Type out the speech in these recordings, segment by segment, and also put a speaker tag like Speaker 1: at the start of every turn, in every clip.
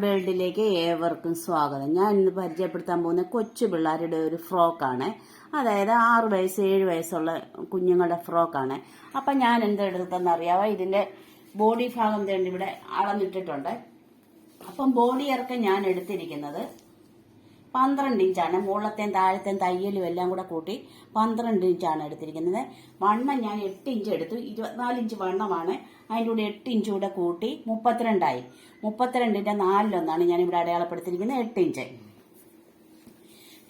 Speaker 1: വേൾഡിലേക്ക് ഏവർക്കും സ്വാഗതം. ഞാൻ ഇന്ന് പരിചയപ്പെടുത്താൻ പോകുന്ന കൊച്ചു പിള്ളേരുടെ ഒരു ഫ്രോക്കാണ്. അതായത് 6 വയസ്സ് 7 വയസ്സുള്ള കുഞ്ഞുങ്ങളുടെ ഫ്രോക്കാണ്. അപ്പം ഞാൻ എന്തെടുത്തെന്ന് അറിയാമോ, ഇതിന്റെ ബോഡി ഭാഗം തേണ്ടി ഇവിടെ അളന്നിട്ടിട്ടുണ്ട്. അപ്പം ബോഡി ഇറക്കം ഞാൻ എടുത്തിരിക്കുന്നത് 12 ഇഞ്ചാണ്. മുകളിലത്തെയും താഴത്തെയും തയ്യലും എല്ലാം കൂടെ കൂട്ടി 12 ഇഞ്ചാണ് എടുത്തിരിക്കുന്നത്. വണ്ണം ഞാൻ 8 ഇഞ്ച് എടുത്തു. 24 ഇഞ്ച് വണ്ണമാണ്. അതിൻ്റെ കൂടെ 8 ഇഞ്ച് കൂടെ കൂട്ടി 32ആയി. 32ന്റെ 4/1 ഞാൻ ഇവിടെ അടയാളപ്പെടുത്തിയിരിക്കുന്നത് 8 ഇഞ്ച്.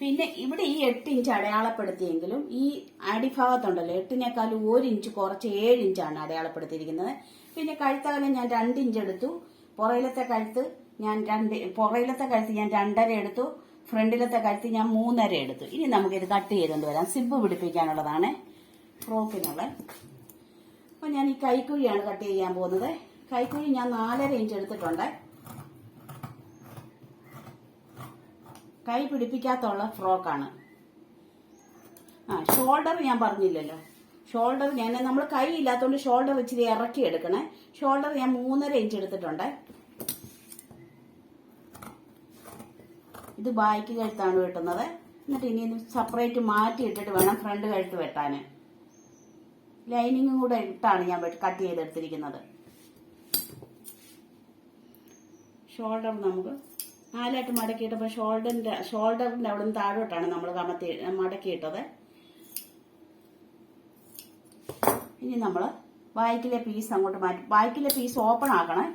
Speaker 1: പിന്നെ ഇവിടെ ഈ 8 ഇഞ്ച് അടയാളപ്പെടുത്തിയെങ്കിലും ഈ അടിഭാഗത്തുണ്ടല്ലോ 8നേക്കാളും 1 ഇഞ്ച് കുറച്ച് 7 ഇഞ്ചാണ് അടയാളപ്പെടുത്തിയിരിക്കുന്നത്. പിന്നെ കഴുത്തകലം ഞാൻ 2 ഇഞ്ച് എടുത്തു. പുറയിലത്തെ കഴുത്ത് ഞാൻ 2.5 എടുത്തു. ഫ്രണ്ടിലത്തെ കഴുത്ത് ഞാൻ 3.5 എടുത്തു. ഇനി നമുക്കിത് കട്ട് ചെയ്തുകൊണ്ട് വരാം. സിബ് പിടിപ്പിക്കാനുള്ളതാണ് ഫ്രോക്കിനുള്ള. അപ്പൊ ഞാൻ ഈ കൈക്കുഴിയാണ് കട്ട് ചെയ്യാൻ പോകുന്നത്. കൈക്കുഴി ഞാൻ 4.5 ഇഞ്ച് എടുത്തിട്ടുണ്ട്. കൈ പിടിപ്പിക്കാത്തുള്ള ഫ്രോക്കാണ്. ഷോൾഡർ ഞാൻ പറഞ്ഞില്ലല്ലോ. ഷോൾഡർ നമ്മൾ കൈ ഇല്ലാത്തതുകൊണ്ട് ഷോൾഡർ ഇച്ചിരി ഇറക്കി എടുക്കണേ. ഷോൾഡർ ഞാൻ 3.5 ഇഞ്ച് എടുത്തിട്ടുണ്ട്. ഇത് ബാക്ക് കഴുത്താണ് വെട്ടുന്നത്. എന്നിട്ട് ഇനി ഇത് സെപ്പറേറ്റ് മാറ്റി ഇട്ടിട്ട് വേണം ഫ്രണ്ട് കഴുത്ത് വെട്ടാന്. ലൈനിങ്ങും കൂടെ ഇട്ടാണ് ഞാൻ കട്ട് ചെയ്തെടുത്തിരിക്കുന്നത്. ഷോൾഡർ നമുക്ക് 4ആയിട്ട് മടക്കിയിട്ടപ്പോൾ ഷോൾഡറിന്റെ അവിടെ നിന്ന് താഴോട്ടാണ് നമ്മൾ മടക്കിയിട്ടത്. ഇനി നമ്മൾ ബാക്കിലെ പീസ് അങ്ങോട്ട് മാറ്റി. ബാക്കിലെ പീസ് ഓപ്പൺ ആക്കണേ.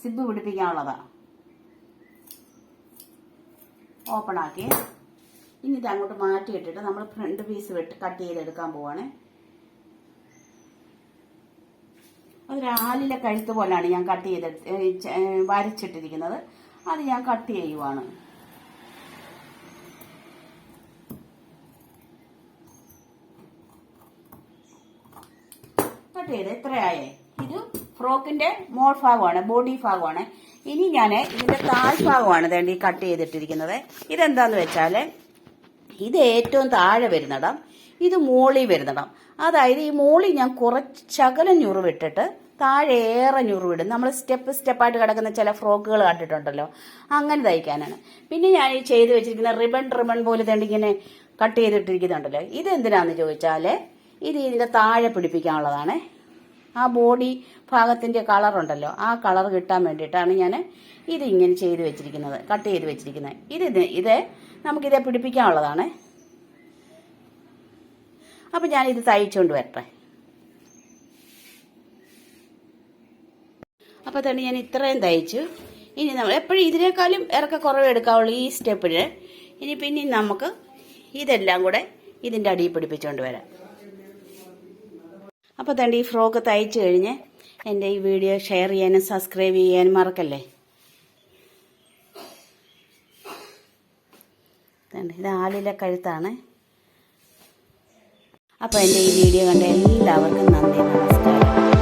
Speaker 1: സിബ് പിടിപ്പിക്കാനുള്ളതാ. ഓപ്പൺ ആക്കി ഇനി ഇത് അങ്ങോട്ട് മാറ്റിയിട്ടിട്ട് നമ്മൾ ഫ്രണ്ട് പീസ് കട്ട് ചെയ്തെടുക്കാൻ പോവാണ്. അതൊരു ആലിലെ കഴുത്ത് പോലാണ് ഞാൻ കട്ട് വരച്ചിട്ടിരിക്കുന്നത്. അത് ഞാൻ കട്ട് ചെയ്യുവാണ്. കട്ട് ചെയ്ത് എത്രയായേ? ഇത് ഫ്രോക്കിന്റെ മോൾ ഭാഗമാണ്, ബോഡി ഭാഗമാണ്. ഇനി ഞാൻ ഇതിന്റെ താഴ്ഭാഗമാണ് വേണ്ടി കട്ട് ചെയ്തിട്ടിരിക്കുന്നത്. ഇതെന്താന്ന് വെച്ചാല് ഇത് ഏറ്റവും താഴെ വരുന്നിടം, ഇത് മോളി വരുന്നിടം. അതായത് ഈ മോളി ഞാൻ കുറച്ചകലം ഞുറിവിട്ടിട്ട് താഴെ ഏറെ ഞുറിവിടും. നമ്മൾ സ്റ്റെപ്പായിട്ട് കിടക്കുന്ന ചില ഫ്രോക്കുകൾ കണ്ടിട്ടുണ്ടല്ലോ, അങ്ങനെ തയ്ക്കാനാണ്. പിന്നെ ഞാൻ ഈ ചെയ്ത് വെച്ചിരിക്കുന്ന റിബൺ പോലെ ഇങ്ങനെ കട്ട് ചെയ്തിട്ടിരിക്കുന്നുണ്ടല്ലോ, ഇതെന്തിനാന്ന് ചോദിച്ചാല് ഇത് ഇതിന്റെ താഴെ പിടിപ്പിക്കാനുള്ളതാണ്. ആ ബോഡി ഭാഗത്തിന്റെ കളറുണ്ടല്ലോ, ആ കളർ കിട്ടാൻ വേണ്ടിയിട്ടാണ് ഞാൻ ഇത് ഇങ്ങനെ ചെയ്ത് വെച്ചിരിക്കുന്നത്, കട്ട് ചെയ്ത് വെച്ചിരിക്കുന്നത്. ഇത് നമുക്കിതേ പിടിപ്പിക്കാനുള്ളതാണ്. അപ്പം ഞാനിത് തയ്ച്ചുകൊണ്ട് വരട്ടെ. അപ്പോൾ തന്നെ ഞാൻ ഇത്രയും തയ്ച്ചു. ഇനി നമ്മൾ എപ്പോഴും ഇതിനേക്കാളും കുറവ് എടുക്കാവുള്ളൂ ഈ സ്റ്റെപ്പിന്. പിന്നെ നമുക്ക് ഇതെല്ലാം കൂടെ ഇതിൻ്റെ അടിയിൽ പിടിപ്പിച്ചുകൊണ്ട് വരാം. അപ്പോൾ തന്നെ ഈ ഫ്രോക്ക് തയ്ച്ചു കഴിഞ്ഞ് എൻ്റെ ഈ വീഡിയോ ഷെയർ ചെയ്യാനും സബ്സ്ക്രൈബ് ചെയ്യാനും മറക്കല്ലേ. ഇത് ആലിലെ കഴുത്താണ്. അപ്പോൾ എൻ്റെ ഈ വീഡിയോ കണ്ട എല്ലാവർക്കും നന്ദി, നമസ്കാരം.